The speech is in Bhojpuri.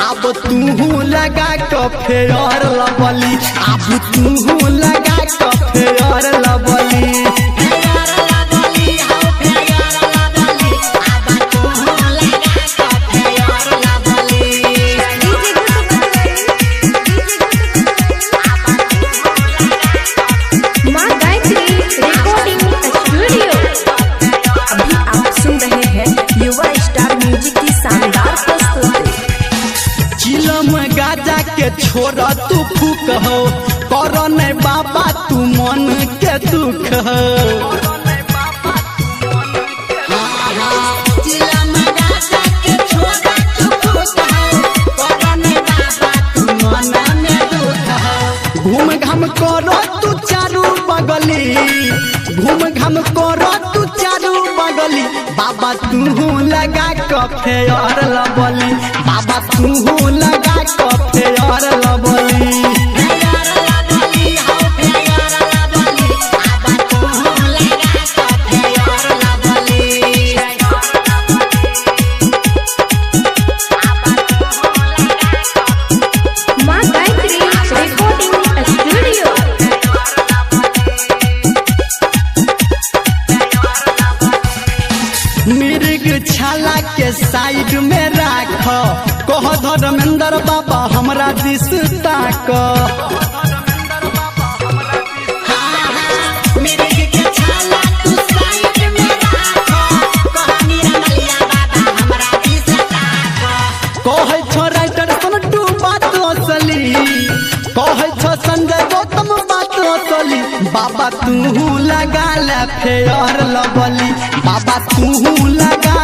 अब तू लगा फेयर लवली, अब तू लगा फेयर लवली। गाजा के छोड़ तू फूक हो, कर नहीं बाबा तू मन के दुख हो। घूम घाम कर तू चारू बगली, घूम घाम कर तू चारू बगली। बाबा तू लगा फेयर लवली, बाबा तू लगा फेयर लवली। मिर्ग छाला के साइड में राख, कह धर्मेंद्र बाबा हमरा दिस ताक। कहे छो राइटर सन्टू बात असली, कहे छो संजय गौतम बात असली। बाबा तू लगा फेयर लवली, बाबा तू लगा